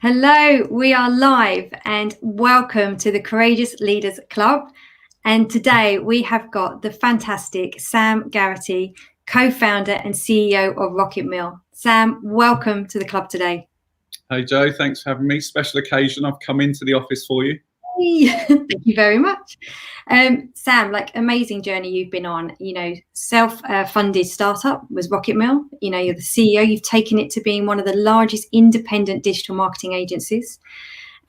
Hello, we are live and welcome to the Courageous Leaders Club. And today we have got the fantastic Sam Garrity, co-founder and CEO of RocketMill. Sam, welcome to the club today. Hey Joe, thanks for having me. Special occasion, I've come into the office for you. Thank you very much. Sam, amazing journey you've been on, self-funded startup was RocketMill. You're the CEO, you've taken it to being one of the largest independent digital marketing agencies.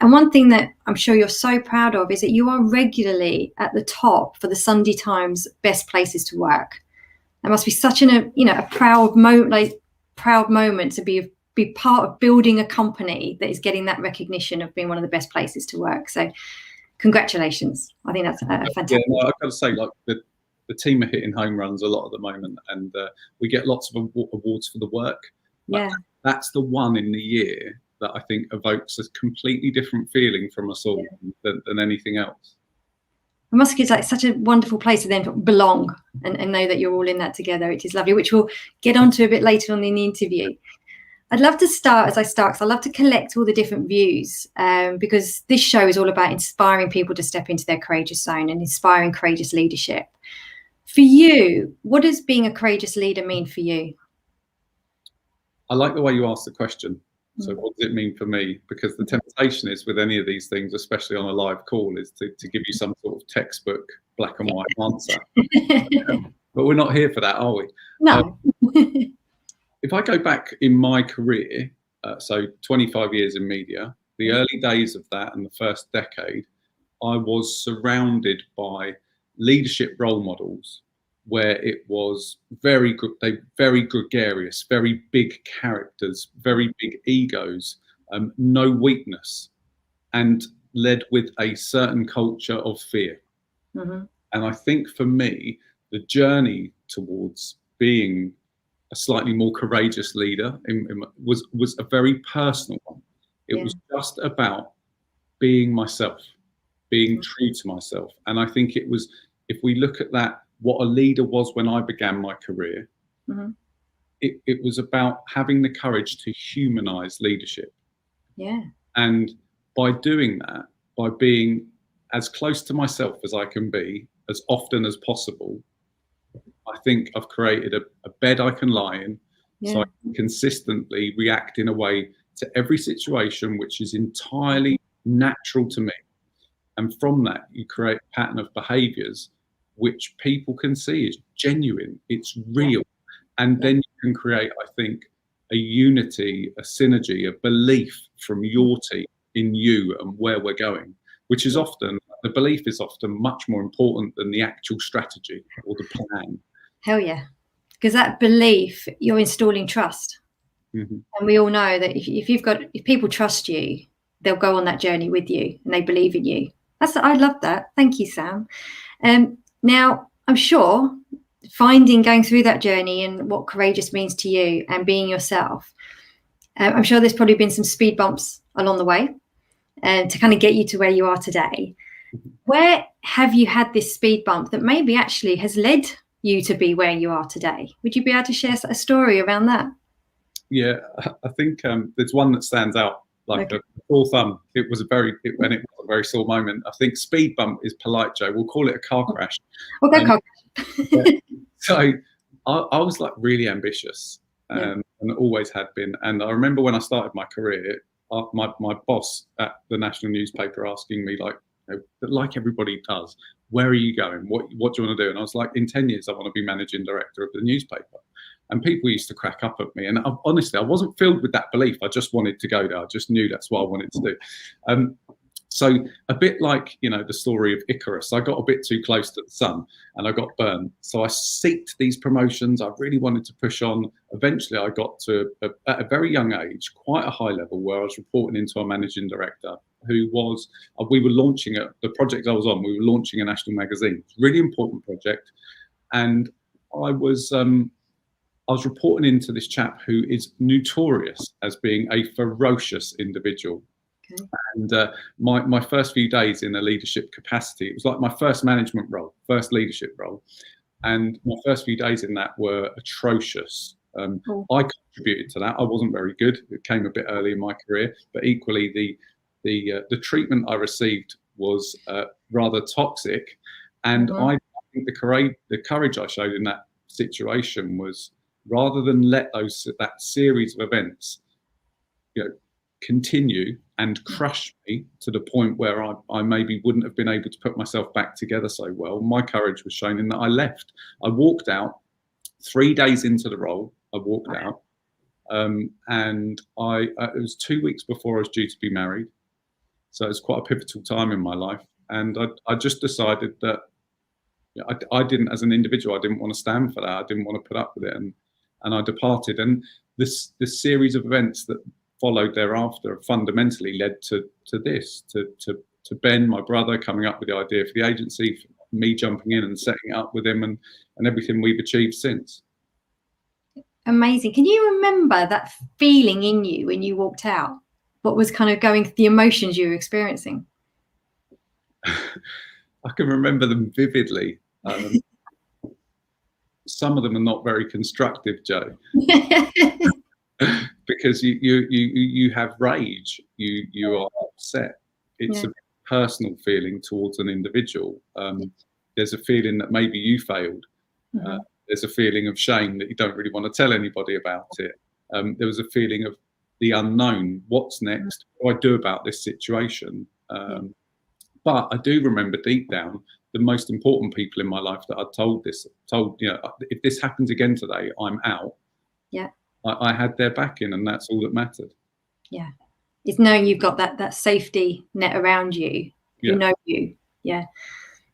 And one thing that I'm sure you're so proud of is that you are regularly at the top for the Sunday Times best places to work. That must be such a proud moment to be part of building a company that is getting that recognition of being one of the best places to work. So congratulations. I think that's fantastic. Yeah, no, I've got to say, the team are hitting home runs a lot at the moment, and we get lots of awards for the work. Yeah. That's the one in the year that I think evokes a completely different feeling from us all than anything else. I must say it's like such a wonderful place to then belong and know that you're all in that together. It is lovely, which we'll get onto a bit later on in the interview. I'd love to start because I love to collect all the different views because this show is all about inspiring people to step into their courageous zone and inspiring courageous leadership. For you, what does being a courageous leader mean for you? I like the way you asked the question. So what does it mean for me? Because the temptation is with any of these things, especially on a live call, is to give you some sort of textbook, black and white answer. But we're not here for that, are we? No. If I go back in my career, so 25 years in media, the early days of that and the first decade, I was surrounded by leadership role models where it was very gregarious, very big characters, very big egos, no weakness, and led with a certain culture of fear. Mm-hmm. And I think for me, the journey towards being a slightly more courageous leader was a very personal one. It was just about being myself, being true to myself. And I think it was, if we look at that, what a leader was when I began my career, it was about having the courage to humanize leadership. Yeah. And by doing that, by being as close to myself as I can be, as often as possible, I think I've created a bed I can lie in, so I can consistently react in a way to every situation which is entirely natural to me. And from that, you create a pattern of behaviors which people can see is genuine, it's real. And then you can create, I think, a unity, a synergy, a belief from your team in you and where we're going, which is often, the belief is often much more important than the actual strategy or the plan. Hell yeah. Because that belief, you're installing trust. Mm-hmm. And we all know that if people trust you, they'll go on that journey with you and they believe in you. I love that. Thank you, Sam. Now, I'm sure going through that journey and what courageous means to you and being yourself, I'm sure there's probably been some speed bumps along the way to kind of get you to where you are today. Where have you had this speed bump that maybe actually has led you to be where you are today? Would you be able to share a story around that? Yeah, I think there's one that stands out like a sore thumb. It was a very sore moment. I think speed bump is polite, Joe. We'll call it a car crash. Okay, car crash. So I was like really ambitious and always had been. And I remember when I started my career, my boss at the national newspaper asking me like everybody does, where are you going? What do you want to do? And I was like, in 10 years, I want to be managing director of the newspaper. And people used to crack up at me. And honestly, I wasn't filled with that belief. I just wanted to go there. I just knew that's what I wanted to do. So a bit like, the story of Icarus, I got a bit too close to the sun and I got burned. So I sought these promotions. I really wanted to push on. Eventually, I got to, at a very young age, quite a high level where I was reporting into a managing director who was, we were launching the project I was on, we were launching a national magazine. Really important project. And I was reporting into this chap who is notorious as being a ferocious individual. Okay. And my first few days in a leadership capacity, it was like my first management role, first leadership role. And my first few days in that were atrocious. I contributed to that. I wasn't very good. It came a bit early in my career, but equally the treatment I received was rather toxic, and I think the courage I showed in that situation was, rather than let that series of events, continue and crush me to the point where I maybe wouldn't have been able to put myself back together so well, my courage was shown in that I left. I walked out 3 days into the role. I walked out, and it was 2 weeks before I was due to be married. So it's quite a pivotal time in my life. And I just decided that I didn't, as an individual, I didn't want to stand for that. I didn't want to put up with it. And I departed. And this series of events that followed thereafter fundamentally led to this, to Ben, my brother, coming up with the idea for the agency, for me jumping in and setting it up with him, and everything we've achieved since. Amazing. Can you remember that feeling in you when you walked out? What was kind of the emotions you were experiencing? I can remember them vividly. Some of them are not very constructive, Jo, because you have rage, you are upset. It's a personal feeling towards an individual. There's a feeling that maybe you failed. There's a feeling of shame that you don't really want to tell anybody about it. There was a feeling of the unknown. What's next? What do I do about this situation? But I do remember deep down the most important people in my life that I told, if this happens again today, I'm out. Yeah. I had their backing, and that's all that mattered. Yeah. It's knowing you've got that safety net around you, who know you. Yeah.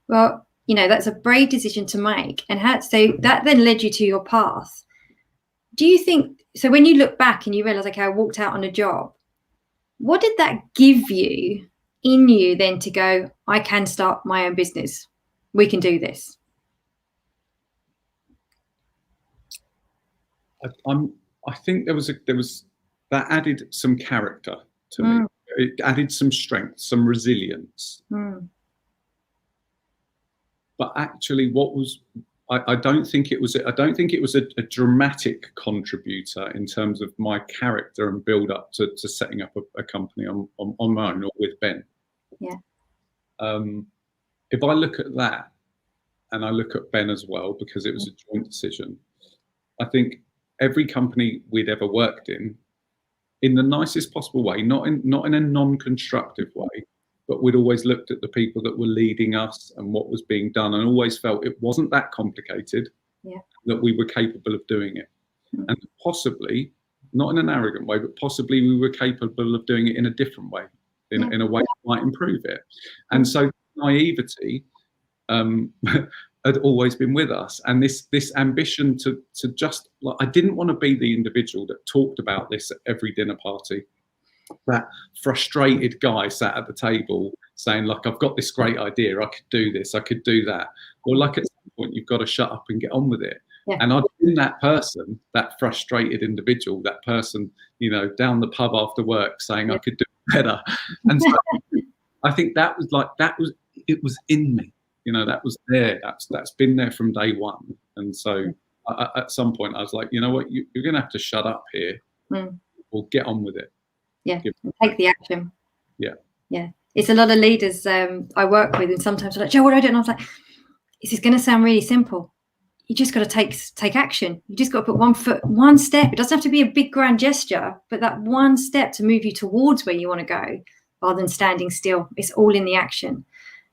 Well, that's a brave decision to make. And so that then led you to your path. Do you think, so when you look back and you realize, okay, I walked out on a job, what did that give you in you then to go, I can start my own business? We can do this. I think there was that added some character to me. It added some strength, some resilience. But actually, I don't think it was a dramatic contributor in terms of my character and build up to setting up a company on my own or with Ben. Yeah. If I look at that, and I look at Ben as well, because it was a joint decision, I think every company we'd ever worked in the nicest possible way, not in a non-constructive way, but we'd always looked at the people that were leading us and what was being done, and always felt it wasn't that complicated, that we were capable of doing it. And possibly, not in an arrogant way, but possibly we were capable of doing it in a different way, in a way that might improve it. And so naivety had always been with us, and this ambition to just, I didn't want to be the individual that talked about this at every dinner party, that frustrated guy sat at the table saying, like, I've got this great idea, I could do this, I could do that. Well, like, at some point you've got to shut up and get on with it. And I've been that person, that frustrated individual, that person, down the pub after work saying I could do better. And so I think it was in me. That was there. That's been there from day one. And so at some point I was like, you know what, you're going to have to shut up here, or get on with it. Yeah, take the action. Yeah. Yeah. It's a lot of leaders I work with, and sometimes they're like, Joe, what do I do? And I was like, this is going to sound really simple. You just got to take action. You just got to put one foot, one step. It doesn't have to be a big grand gesture, but that one step to move you towards where you want to go, rather than standing still. It's all in the action.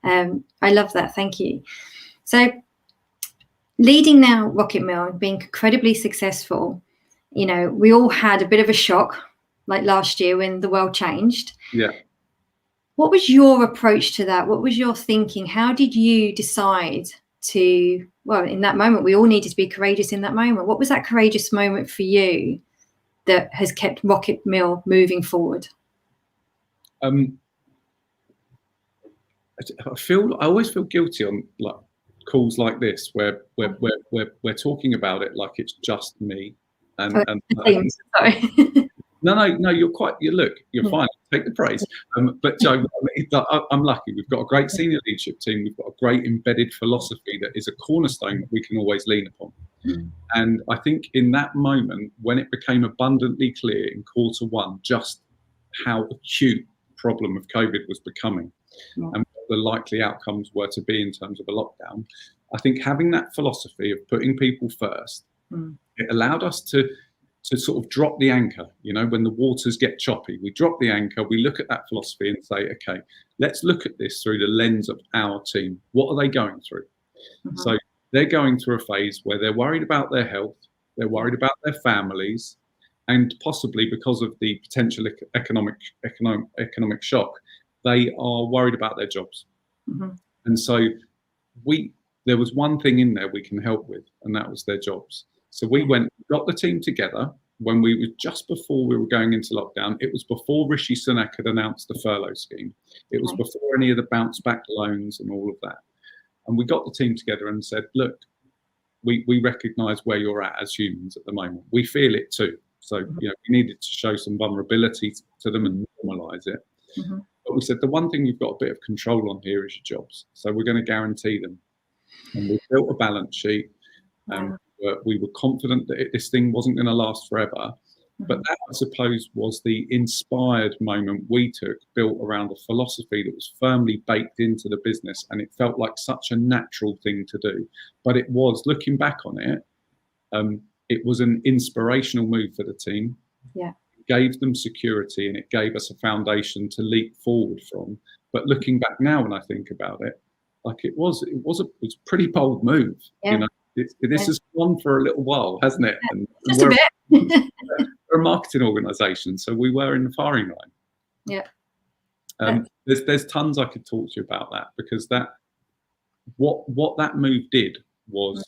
I love that. Thank you. So leading now RocketMill and being incredibly successful, we all had a bit of a shock, like last year when the world changed. Yeah. What was your approach to that? What was your thinking? How did you decide to, in that moment, we all needed to be courageous in that moment. What was that courageous moment for you that has kept RocketMill moving forward? I always feel guilty on calls like this where we're talking about it like it's just me. Sorry. No, you're fine. Take the praise. But Joe, I'm lucky. We've got a great senior leadership team. We've got a great embedded philosophy that is a cornerstone that we can always lean upon. And I think in that moment, when it became abundantly clear in Q1 just how acute the problem of COVID was becoming and what the likely outcomes were to be in terms of a lockdown, I think having that philosophy of putting people first, it allowed us to sort of drop the anchor. When the waters get choppy, we drop the anchor, we look at that philosophy and say, okay, let's look at this through the lens of our team. What are they going through? So they're going through a phase where they're worried about their health, they're worried about their families, and possibly because of the potential economic shock, they are worried about their jobs. And so there was one thing in there we can help with, and that was their jobs. So we got the team together when we were just before we were going into lockdown. It was before Rishi Sunak had announced the furlough scheme. It was before any of the bounce back loans and all of that. And we got the team together and said, look, we recognise where you're at as humans at the moment. We feel it too. So we needed to show some vulnerability to them and normalise it. But we said the one thing you've got a bit of control on here is your jobs. So we're going to guarantee them. And we built a balance sheet. We were confident that this thing wasn't going to last forever. But that, I suppose, was the inspired moment we took, built around a philosophy that was firmly baked into the business. And it felt like such a natural thing to do. But it was, looking back on it, it was an inspirational move for the team. It gave them security and it gave us a foundation to leap forward from. But looking back now, when I think about it, like it was a pretty bold move. This has gone for a little while, hasn't it? And just a bit. We're a marketing organisation, so we were in the firing line. There's tons I could talk to you about that, because what that move did was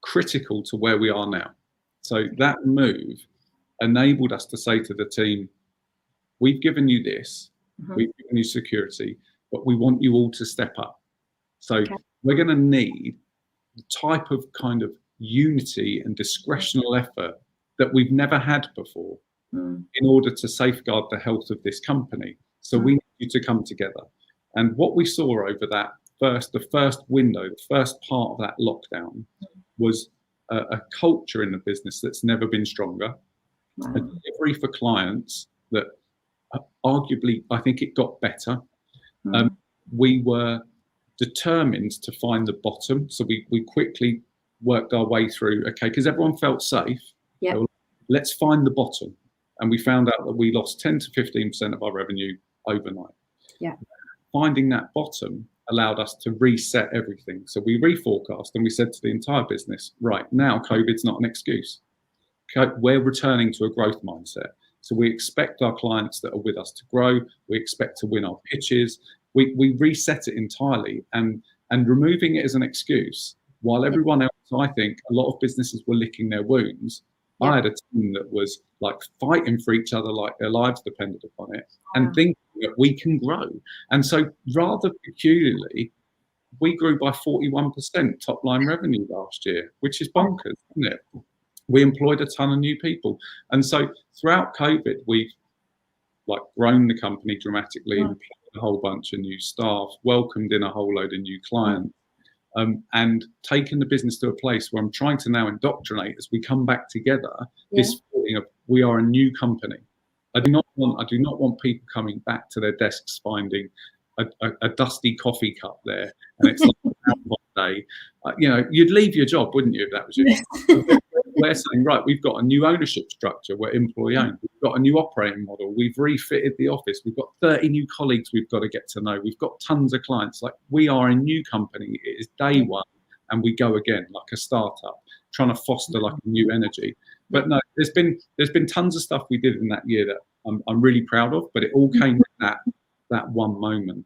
critical to where we are now. So that move enabled us to say to the team, we've given you this, we've given you security, but we want you all to step up. So we're going to need the type of kind of unity and discretional effort that we've never had before in order to safeguard the health of this company. So we need you to come together. And what we saw over that the first window, the first part of that lockdown, was a culture in the business that's never been stronger, a delivery for clients that arguably, I think it got better. We were determined to find the bottom. So we quickly worked our way through, because everyone felt safe. Let's find the bottom. And we found out that we lost 10 to 15% of our revenue overnight. Finding that bottom allowed us to reset everything. So we reforecast and we said to the entire business, right, now COVID's not an excuse. We're returning to a growth mindset. So we expect our clients that are with us to grow. We expect to win our pitches. We reset it entirely, and removing it as an excuse, while everyone else, I think, a lot of businesses were licking their wounds. I had a team that was like fighting for each other like their lives depended upon it, and thinking that we can grow. And so rather peculiarly, we grew by 41% top line revenue last year, which is bonkers, isn't it? We employed a ton of new people. And so throughout COVID, we've grown the company dramatically, employed a whole bunch of new staff, welcomed in a whole load of new clients, and taken the business to a place where I'm trying to now indoctrinate, as we come back together, this feeling of we are a new company. I do not want people coming back to their desks finding a dusty coffee cup there, and it's like a day. You'd leave your job, wouldn't you, if that was you? We're saying, right, we've got a new ownership structure. We're employee owned. We've got a new operating model. We've refitted the office. We've got 30 new colleagues we've got to get to know. We've got tons of clients. Like, we are a new company. It is day one, and we go again like a startup, trying to foster like a new energy. But no, there's been tons of stuff we did in that year that I'm really proud of. But it all came with that one moment.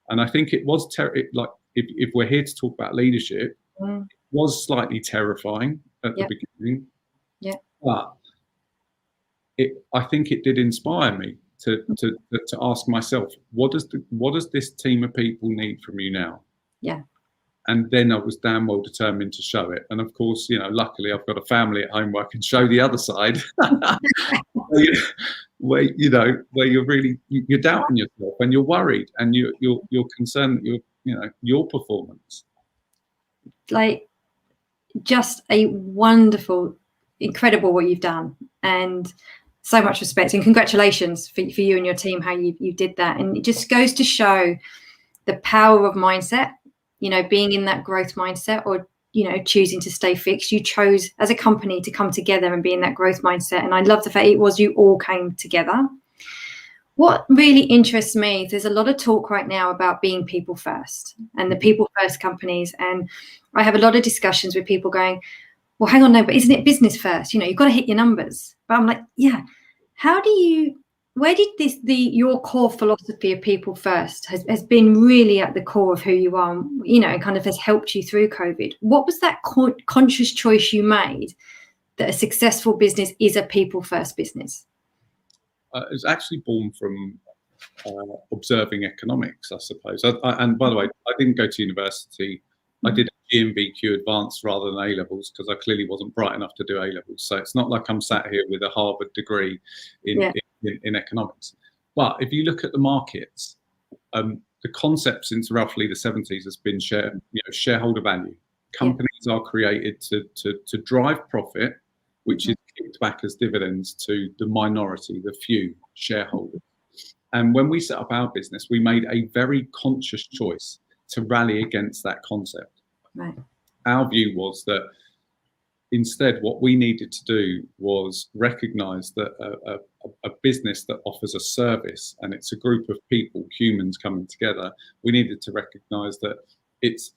And I think it was if we're here to talk about leadership, it was slightly terrifying at the beginning. But I think it did inspire me to ask myself, what does this team of people need from you now? And then I was damn well determined to show it. And of course, luckily I've got a family at home where I can show the other side, where you're really, you're doubting yourself and you're worried and you're concerned that your performance. Like, just a wonderful, incredible what you've done, and so much respect and congratulations for you and your team, how you did that. And it just goes to show the power of mindset, being in that growth mindset, or choosing to stay fixed. You chose as a company to come together and be in that growth mindset, and I love the fact it was you all came together. What really interests me, there's a lot of talk right now about being people first and the people first companies, and I have a lot of discussions with people going, well, hang on, no, but isn't it business first? You've got to hit your numbers. But I'm like, yeah, where did your core philosophy of people first has been really at the core of who you are, and kind of has helped you through COVID? What was that conscious choice you made that a successful business is a people first business? It was actually born from observing economics, I suppose. And by the way, I didn't go to university. I did a GMBQ advanced rather than A-levels because I clearly wasn't bright enough to do A-levels. So it's not like I'm sat here with a Harvard degree in economics. But if you look at the markets, the concept since roughly the 70s has been shareholder value. Companies are created to drive profit, which is kicked back as dividends to the minority, the few shareholders. And when we set up our business, we made a very conscious choice to rally against that concept. Right. Our view was that instead, what we needed to do was recognize that a business that offers a service, and it's a group of people, humans coming together, we needed to recognize that it's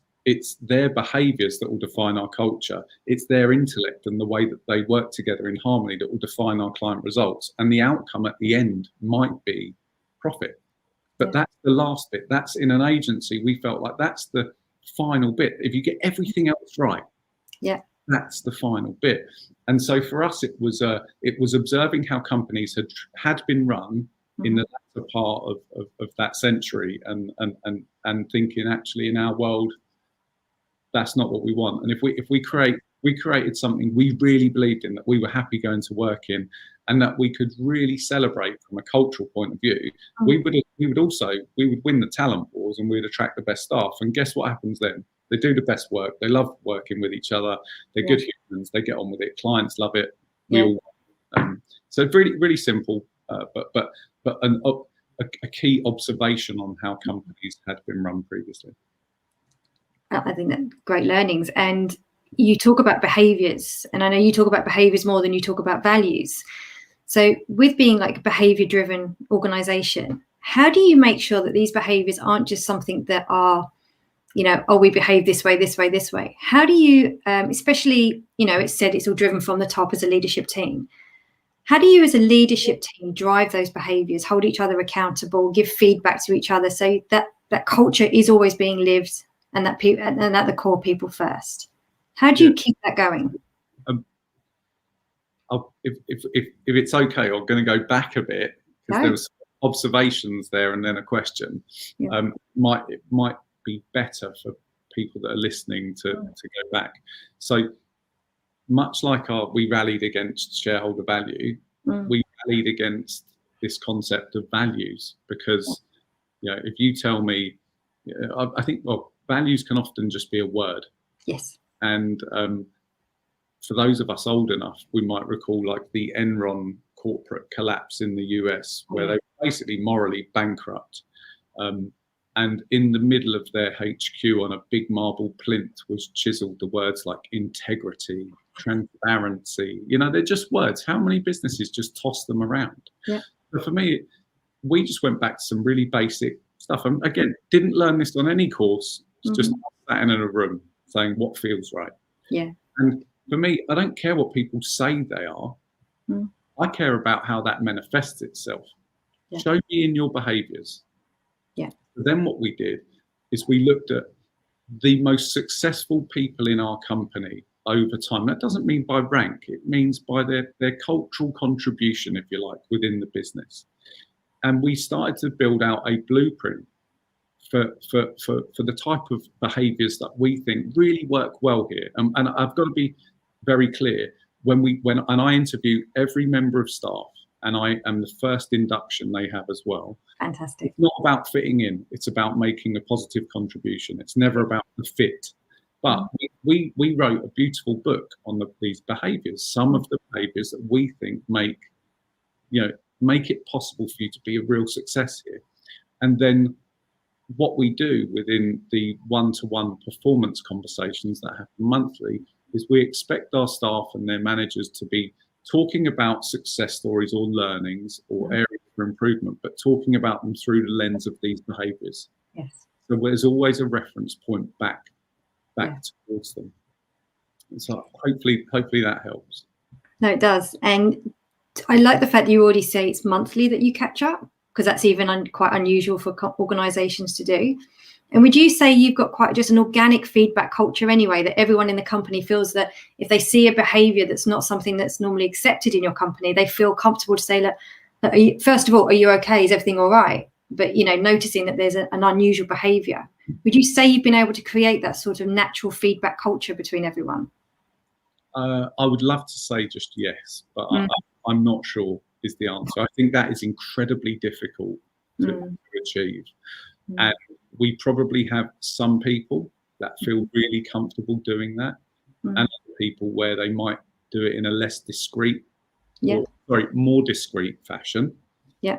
their behaviors that will define our culture. It's their intellect and the way that they work together in harmony that will define our client results. And the outcome at the end might be profit. But that's the last bit. That's in an agency. We felt like that's the final bit. If you get everything else right, that's the final bit. And so for us, it was observing how companies had been run in the latter part of that century, and thinking, actually, in our world, that's not what we want. And if we created something we really believed in, that we were happy going to work in, and that we could really celebrate from a cultural point of view, we would win the talent wars and we'd attract the best staff. And guess what happens then? They do the best work. They love working with each other. They're good humans. They get on with it. Clients love it. We all. So it's really, really simple, but a key observation on how companies had been run previously. I think that's great learnings. And you talk about behaviors, and I know you talk about behaviors more than you talk about values. So with being like a behavior driven organization, how do you make sure that these behaviors aren't just something that are, we behave this way, this way, this way? How do you, especially, it's said it's all driven from the top as a leadership team. How do you as a leadership team drive those behaviors, hold each other accountable, give feedback to each other, so that culture is always being lived, and that the core people first? How do you keep that going? If it's okay, I'm going to go back a bit, because there was observations there and then a question. It might be better for people that are listening to go back. So much like we rallied against shareholder value, we rallied against this concept of values, because if you tell me, I think values can often just be a word. Yes. And for those of us old enough, we might recall like the Enron corporate collapse in the US, where they were basically morally bankrupt. And in the middle of their HQ on a big marble plinth was chiseled the words like integrity, transparency. They're just words. How many businesses just toss them around? Yeah. So for me, we just went back to some really basic stuff. And again, didn't learn this on any course. It's just sat in a room saying what feels right. Yeah. And for me, I don't care what people say they are. I care about how that manifests itself. Yeah. Show me in your behaviors. Yeah. Then what we did is we looked at the most successful people in our company over time. That doesn't mean by rank. It means by their cultural contribution, if you like, within the business. And we started to build out a blueprint for the type of behaviours that we think really work well here. And I've got to be very clear, when I interview every member of staff, and I am the first induction they have as well. Fantastic. It's not about fitting in, it's about making a positive contribution. It's never about the fit. But we wrote a beautiful book on these behaviours, some of the behaviours that we think make it possible for you to be a real success here. And then what we do within the one-to-one performance conversations that happen monthly is we expect our staff and their managers to be talking about success stories or learnings or areas for improvement, but talking about them through the lens of these behaviours. Yes. So there's always a reference point back towards them. And so hopefully that helps. No, it does. And I like the fact that you already say it's monthly that you catch up, because that's even quite unusual for organisations to do. And would you say you've got quite just an organic feedback culture anyway, that everyone in the company feels that if they see a behaviour that's not something that's normally accepted in your company, they feel comfortable to say, look, first of all, are you okay? Is everything all right? But, noticing that there's an unusual behaviour. Would you say you've been able to create that sort of natural feedback culture between everyone? I would love to say just yes, but I'm not sure is the answer. I think that is incredibly difficult to achieve. And we probably have some people that feel really comfortable doing that, and other people where they might do it in a less discreet, more discreet fashion. Yeah.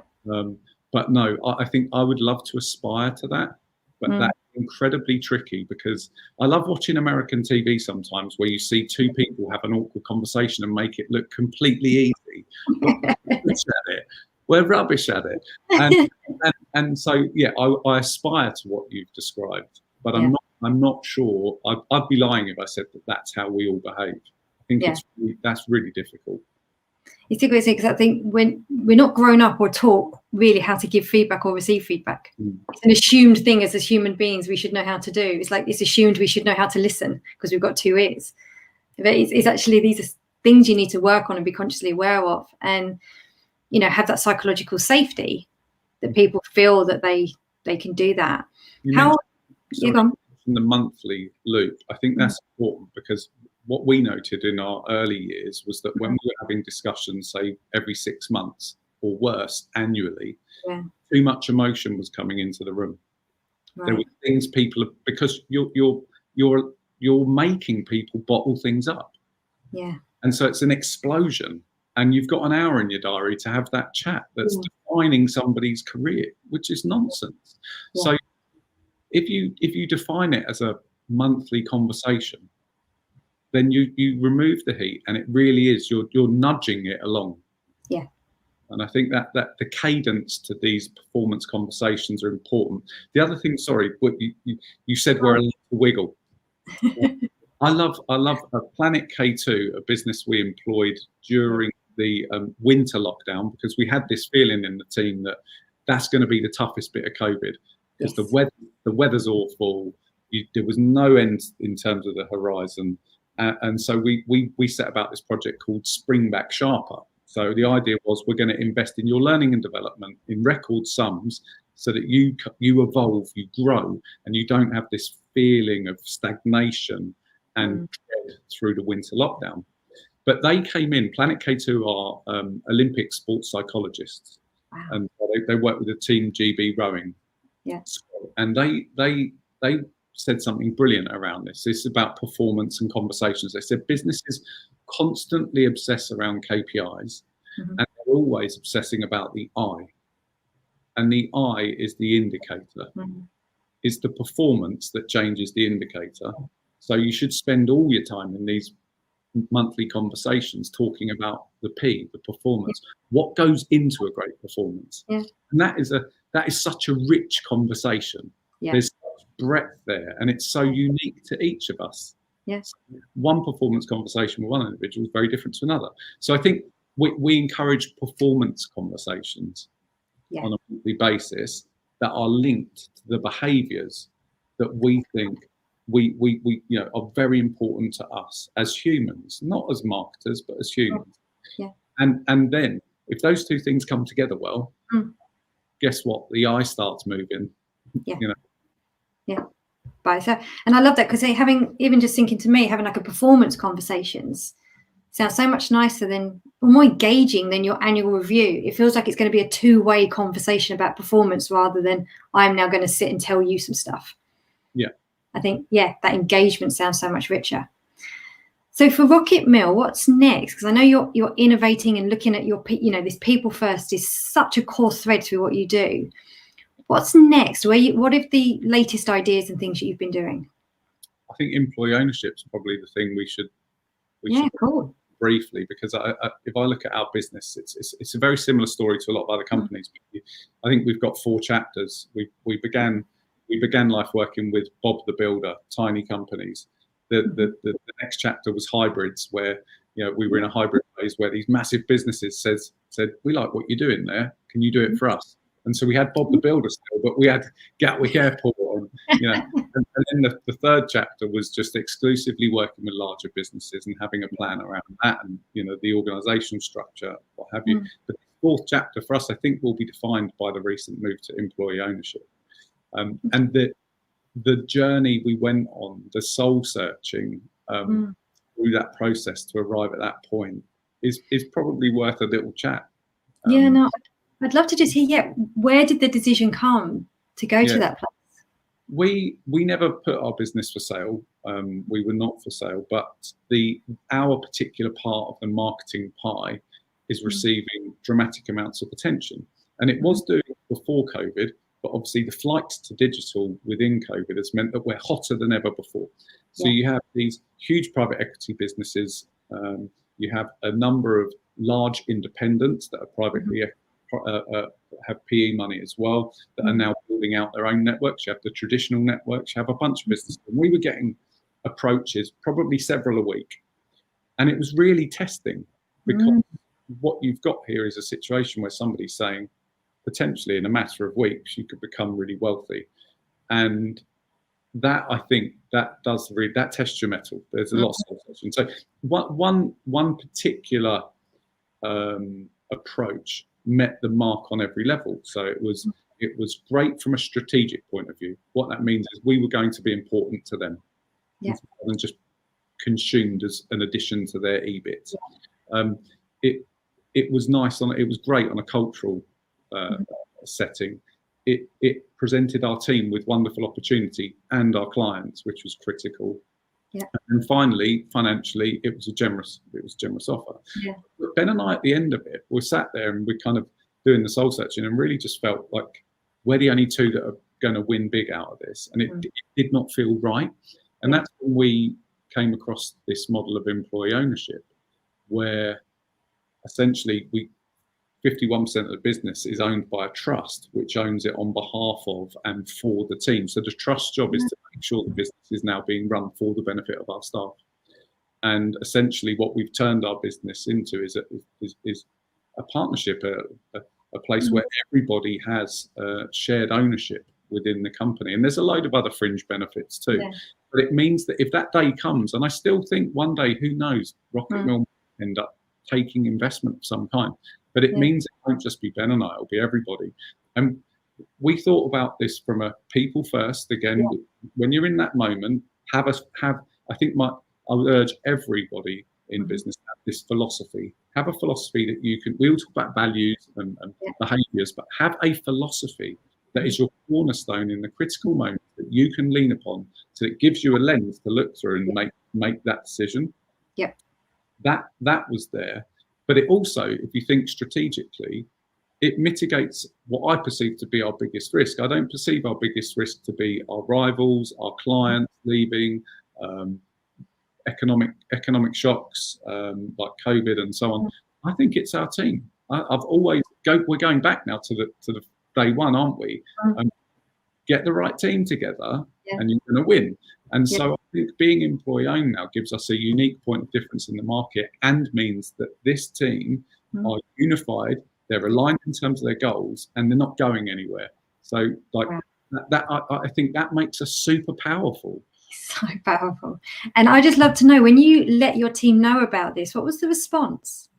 But no, I think I would love to aspire to that, but that's incredibly tricky, because I love watching American TV sometimes where you see two people have an awkward conversation and make it look completely easy. We're rubbish at it. And so, yeah, I aspire to what you've described, but I'm not sure. I'd be lying if I said that that's how we all behave. I think that's really difficult. It's difficult because I think when we're not grown up or taught really how to give feedback or receive feedback, it's an assumed thing as human beings we should know how to do. It's like it's assumed we should know how to listen because we've got 2 ears. But it's actually these are things you need to work on and be consciously aware of, and have that psychological safety that people feel that they can do that. In the monthly loop, I think that's important, because what we noted in our early years was that when we were having discussions, say every 6 months or worse, annually, too much emotion was coming into the room. Right. There were things because you're making people bottle things up. Yeah. And so it's an explosion, and you've got an hour in your diary to have that chat that's defining somebody's career, which is nonsense. Yeah. So if you define it as a monthly conversation, then you remove the heat, and it really is you're nudging it along. Yeah. And I think that the cadence to these performance conversations are important. The other thing, sorry, what you said we're a little wiggle. I love Planet K2, a business we employed during the winter lockdown, because we had this feeling in the team that that's going to be the toughest bit of COVID, because the weather's awful. There was no end in terms of the horizon. And so we set about this project called Spring Back Sharper. So the idea was we're going to invest in your learning and development in record sums so that you evolve, you grow, and you don't have this feeling of stagnation and dread through the winter lockdown. But they came in, Planet K2 are Olympic sports psychologists. Wow. And they work with the team GB rowing. Yeah. And they said something brilliant around this. This is about performance and conversations. They said businesses constantly obsess around KPIs, and they're always obsessing about the I. And the I is the indicator. It's the performance that changes the indicator. So you should spend all your time in these monthly conversations talking about the P, the performance, what goes into a great performance. Yeah. And that is such a rich conversation. Yeah. There's such breadth there, and it's so unique to each of us. Yes. One performance conversation with one individual is very different to another. So I think we encourage performance conversations on a monthly basis that are linked to the behaviours that we think we are very important to us as humans, not as marketers, but as humans. Yeah. And then if those two things come together well, guess what? The eye starts moving. Yeah. Yeah. So, and I love that, because having, even just thinking to me, having like a performance conversations sounds so much nicer than, or more engaging than your annual review. It feels like it's going to be a two-way conversation about performance, rather than I'm now going to sit and tell you some stuff. Yeah. I think, yeah, that engagement sounds so much richer. So for RocketMill, what's next? Because I know you're innovating and looking at your, this people first is such a core thread through what you do. What's next? What are the latest ideas and things that you've been doing? I think employee ownership is probably the thing we should cool. briefly, because if I look at our business, it's a very similar story to a lot of other companies. I think we've got 4 chapters. We began life working with Bob the Builder, tiny companies. The next chapter was hybrids, where we were in a hybrid phase where these massive businesses said, we like what you're doing there. Can you do it for us? And so we had Bob the Builder still, but we had Gatwick Airport, and then the third chapter was just exclusively working with larger businesses and having a plan around that, and the organizational structure, what have you. But the fourth chapter for us, I think, will be defined by the recent move to employee ownership, and the journey we went on, the soul searching through that process to arrive at that point is probably worth a little chat. I'd love to just hear, where did the decision come to go to that place? We never put our business for sale. We were not for sale, but our particular part of the marketing pie is receiving dramatic amounts of attention, and it was doing before COVID. But obviously, the flight to digital within COVID has meant that we're hotter than ever before. So you have these huge private equity businesses. You have a number of large independents that are privately have PE money as well, that are now building out their own networks. You have the traditional networks. You have a bunch of businesses. And we were getting approaches, probably several a week, and it was really testing, because what you've got here is a situation where somebody's saying, potentially in a matter of weeks, you could become really wealthy. And that, I think, that tests your mettle. There's a lot of solutions. So one particular approach met the mark on every level. So it was great from a strategic point of view. What that means is we were going to be important to them, rather than just consumed as an addition to their EBIT. It was nice it was great on a cultural setting. It presented our team with wonderful opportunity and our clients, which was critical. And finally, financially, it was a generous offer. But Ben and I, at the end of it, we sat there and we're kind of doing the soul searching, and really just felt like we're the only two that are going to win big out of this, and it did not feel right. And that's when we came across this model of employee ownership, where essentially 51% of the business is owned by a trust, which owns it on behalf of and for the team. So the trust job is to make sure the business is now being run for the benefit of our staff. And essentially what we've turned our business into is a partnership, a place where everybody has shared ownership within the company. And there's a load of other fringe benefits too. But it means that if that day comes, and I still think one day, who knows, RocketMill end up taking investment of some kind. But it means it won't just be Ben and I, it'll be everybody. And we thought about this from a people first. Again, when you're in that moment, I would urge everybody in business to have this philosophy. Have a philosophy that you can, we all talk about values and behaviors, but have a philosophy that is your cornerstone in the critical moment that you can lean upon, so it gives you a lens to look through and make that decision. That was there. But it also, if you think strategically, it mitigates what I perceive to be our biggest risk. I don't perceive our biggest risk to be our rivals, our clients leaving, economic shocks like COVID and so on. I think it's our team. We're going back now to the day one, aren't we? Get the right team together, and you're going to win. And so I think being employee owned now gives us a unique point of difference in the market, and means that this team are unified, they're aligned in terms of their goals, and they're not going anywhere. So I think that makes us super powerful. So powerful. And I just love to know, when you let your team know about this, what was the response?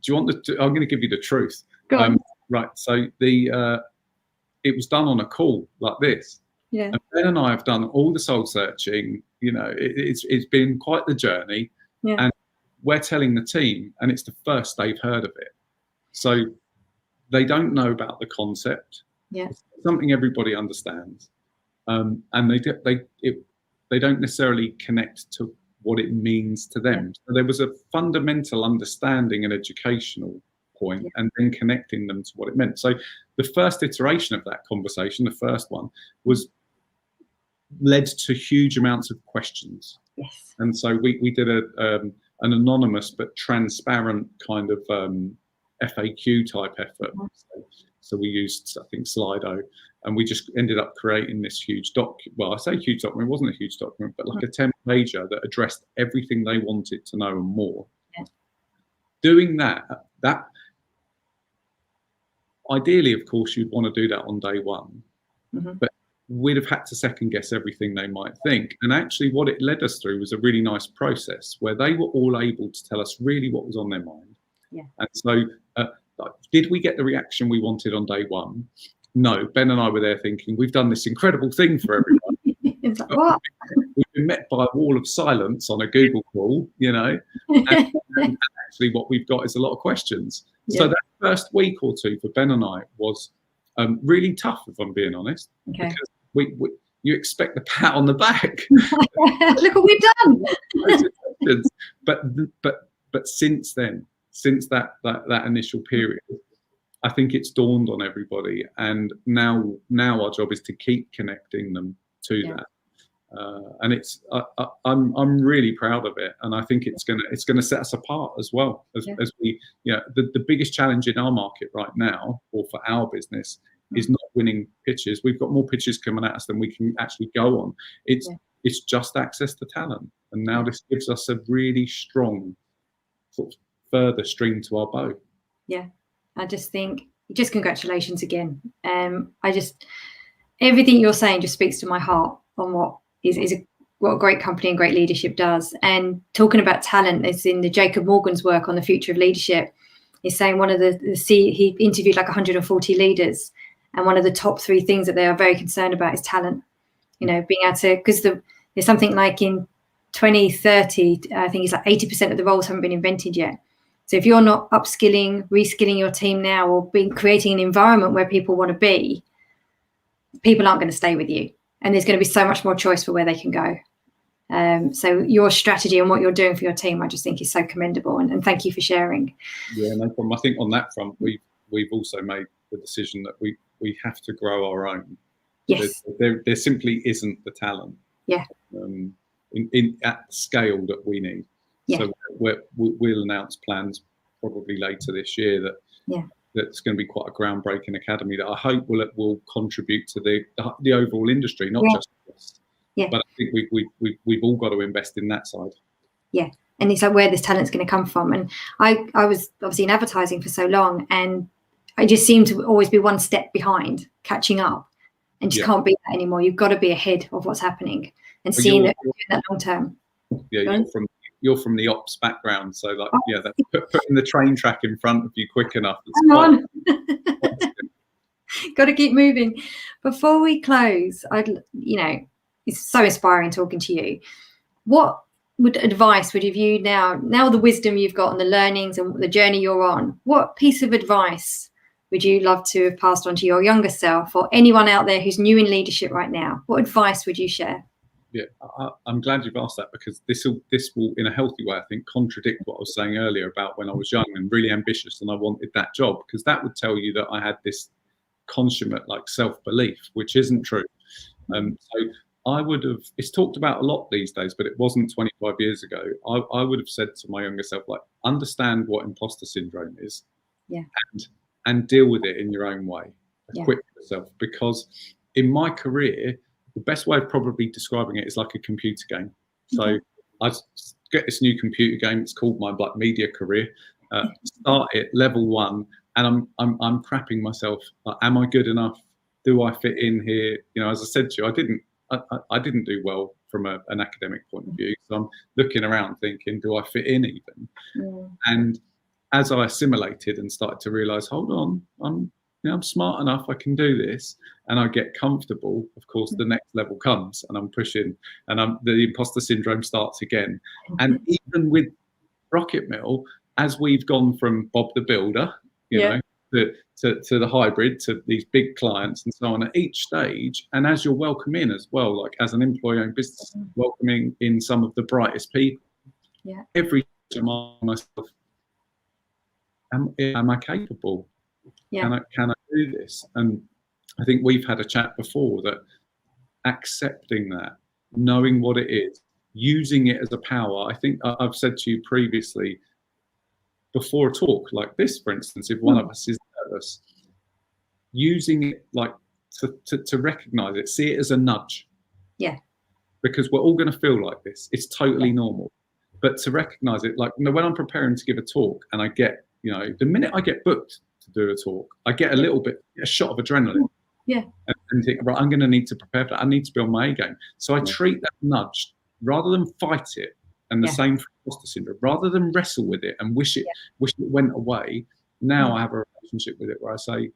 Do you want I'm going to give you the truth. Go on. Right. So it was done on a call like this. Yeah. And Ben and I have done all the soul searching. You know, it's been quite the journey. Yeah. And we're telling the team, and it's the first they've heard of it. So they don't know about the concept. Yeah. It's something everybody understands. And they don't necessarily connect to what it means to them. So there was a fundamental understanding and educational point, and then connecting them to what it meant. So the first iteration of that conversation, the first one, led to huge amounts of questions. Yes. And so we did an anonymous but transparent kind of FAQ type effort. So we used, I think, Slido, and we just ended up creating this huge well, I say huge document, it wasn't a huge document, but like a 10-pager that addressed everything they wanted to know and more. Yeah. Doing that ideally, of course, you'd want to do that on day one, but we'd have had to second guess everything they might think. And actually what it led us through was a really nice process where they were all able to tell us really what was on their mind. Yeah. And so did we get the reaction we wanted on day one? No. Ben and I were there thinking, we've done this incredible thing for everyone. It's like, what? We've been met by a wall of silence on a Google call, you know, and actually what we've got is a lot of questions. Yeah. So that first week or two for Ben and I was really tough, if I'm being honest, Okay. because you expect the pat on the back. Look what we've done. But since then, since that initial period, I think it's dawned on everybody, and now our job is to keep connecting them to that. And it's I'm really proud of it, and I think it's gonna set us apart as well as we, you know, the biggest challenge in our market right now, or for our business, is not winning pitches. We've got more pitches coming at us than we can actually go on. It's just access to talent, and now this gives us a really strong sort of further string to our bow. Yeah, I just think, just congratulations again. Everything you're saying just speaks to my heart on what a great company and great leadership does. And talking about talent, it's in the Jacob Morgan's work on the future of leadership. He's saying one of he interviewed like 140 leaders, and one of the top 3 things that they are very concerned about is talent. You know, being able to, because there's something like in 2030, I think it's like 80% of the roles haven't been invented yet. So if you're not upskilling, reskilling your team now, or creating an environment where people want to be, people aren't going to stay with you. And there's going to be so much more choice for where they can go. So your strategy and what you're doing for your team, I just think is so commendable. And thank you for sharing. Yeah, no problem. I think on that front, we've also made the decision that we have to grow our own. Yes. There simply isn't the talent. Yeah. At the scale that we need. Yeah. So we'll announce plans probably later this year that's going to be quite a groundbreaking academy that I hope will contribute to the overall industry, not just us. Yeah. But I think we've all got to invest in that side. Yeah. And it's like where this talent's going to come from. And I was obviously in advertising for so long, and I just seem to always be one step behind, catching up, and just can't be that anymore. You've got to be ahead of what's happening and seeing that long term. Yeah, you're from the ops background, so like putting the train track in front of you quick enough. Come on. Got to keep moving. Before we close, it's so inspiring talking to you. What advice would you now the wisdom you've got and the learnings and the journey you're on, what piece of advice would you love to have passed on to your younger self, or anyone out there who's new in leadership right now? What advice would you share? Yeah, I'm glad you've asked that, because this will, in a healthy way, I think, contradict what I was saying earlier about when I was young and really ambitious and I wanted that job, because that would tell you that I had this consummate like self-belief, which isn't true. So I would have, it's talked about a lot these days, but it wasn't 25 years ago. I would have said to my younger self, like, understand what imposter syndrome is, and deal with it in your own way. Equip yourself, because in my career, the best way of probably describing it is like a computer game. So I get this new computer game. It's called my Black Media career. Start it level 1, and I'm crapping myself. Like, am I good enough? Do I fit in here? You know, as I said to you, I didn't do well from an academic point of view. So I'm looking around thinking, do I fit in even? And as I assimilated and started to realise, hold on, I'm smart enough, I can do this, and I get comfortable, of course, the next level comes, and I'm pushing, and the imposter syndrome starts again. And even with RocketMill, as we've gone from Bob the Builder, you know, to the hybrid, to these big clients and so on, at each stage, and as you're welcoming as well, like as an employee-owned business, welcoming in some of the brightest people, every time I myself, am I capable? Can I do this? And I think we've had a chat before that accepting that, knowing what it is, using it as a power. I think I've said to you previously, before a talk like this, for instance, if one of us is nervous, using it like to recognize it, see it as a nudge. Yeah. Because we're all going to feel like this. It's totally normal. But to recognize it, like, you know, when I'm preparing to give a talk and I get, you know, the minute I get booked to do a talk, I get a little bit, a shot of adrenaline. Yeah. And think, right, I'm going to need to prepare for that. I need to be on my A game. So I treat that nudge rather than fight it. And the same for imposter syndrome, rather than wrestle with it and wish it went away. Now I have a relationship with it where I say,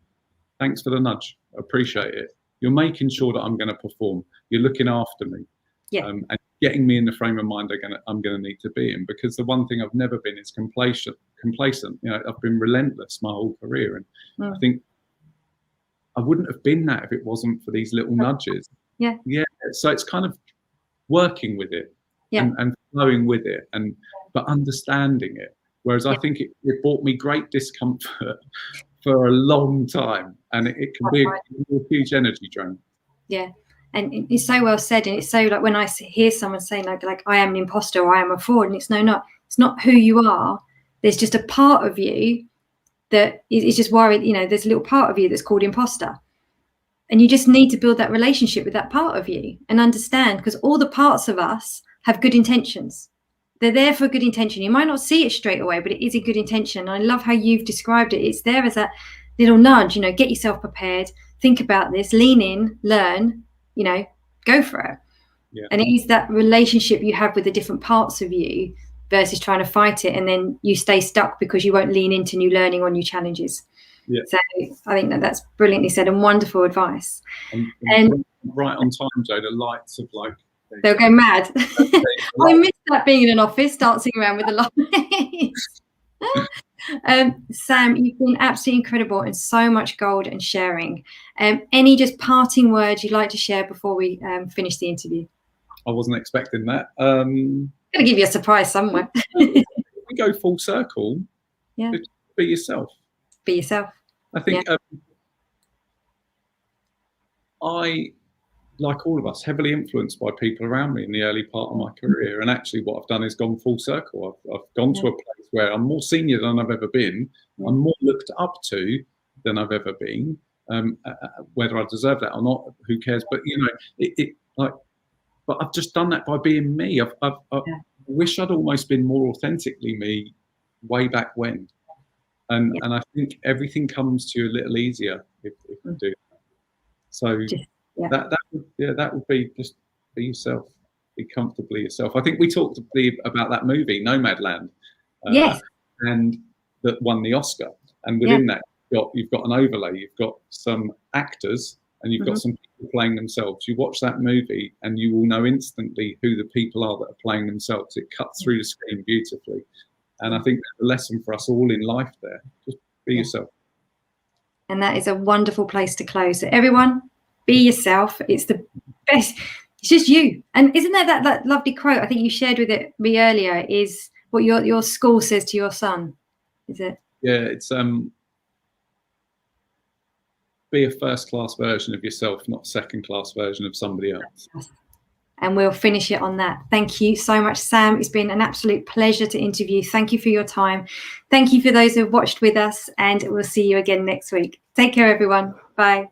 thanks for the nudge. I appreciate it. You're making sure that I'm going to perform. You're looking after me. And getting me in the frame of mind I'm going to need to be in, because the one thing I've never been is complacent. You know, I've been relentless my whole career, and I think I wouldn't have been that if it wasn't for these little nudges. Yeah. So it's kind of working with it and flowing with it, but understanding it. Whereas I think it brought me great discomfort for a long time, and it can be a huge energy drain. Yeah. And it's so well said, and it's so, like, when I hear someone saying like I am an imposter or I am a fraud, and it's not who you are. There's just a part of you that is just worried. You know, there's a little part of you that's called imposter, and you just need to build that relationship with that part of you and understand, because all the parts of us have good intentions. They're there for a good intention. You might not see it straight away, but it is a good intention. And I love how you've described it. It's there as that little nudge. You know, get yourself prepared, think about this, lean in, learn. You know, go for it. Yeah. And it is that relationship you have with the different parts of you versus trying to fight it, and then you stay stuck because you won't lean into new learning or new challenges. Yeah. So I think that's brilliantly said and wonderful advice. And right on time, Joe, the lights of like... They'll go mad. I miss that, being in an office, dancing around with the lights. Sam, you've been absolutely incredible, and so much gold and sharing. Any just parting words you'd like to share before we finish the interview? I wasn't expecting that. I'm going to give you a surprise somewhere. We go full circle. Yeah. Be yourself. Be yourself. I think I, like all of us, heavily influenced by people around me in the early part of my career. And actually what I've done is gone full circle. I've gone to a place where I'm more senior than I've ever been. I'm more looked up to than I've ever been. Whether I deserve that or not, who cares? But, you know, but I've just done that by being me. I wish I'd almost been more authentically me way back when. And I think everything comes to you a little easier if you do that. So that would be, just be yourself, be comfortably yourself. I think we talked about that movie Nomadland, and that won the Oscar. And within that, you've got an overlay. You've got some actors, and you've got some people playing themselves. You watch that movie, and you will know instantly who the people are that are playing themselves. It cuts through the screen beautifully. And I think there's a lesson for us all in life there. Just be yourself. And that is a wonderful place to close. So everyone, be yourself. It's the best. It's just you. And isn't that lovely quote I think you shared with me earlier, is what your school says to your son? Is it? Yeah, it's be a first-class version of yourself, not second-class version of somebody else. And we'll finish it on that. Thank you so much, Sam. It's been an absolute pleasure to interview. Thank you for your time. Thank you for those who have watched with us, and we'll see you again next week. Take care, everyone. Bye.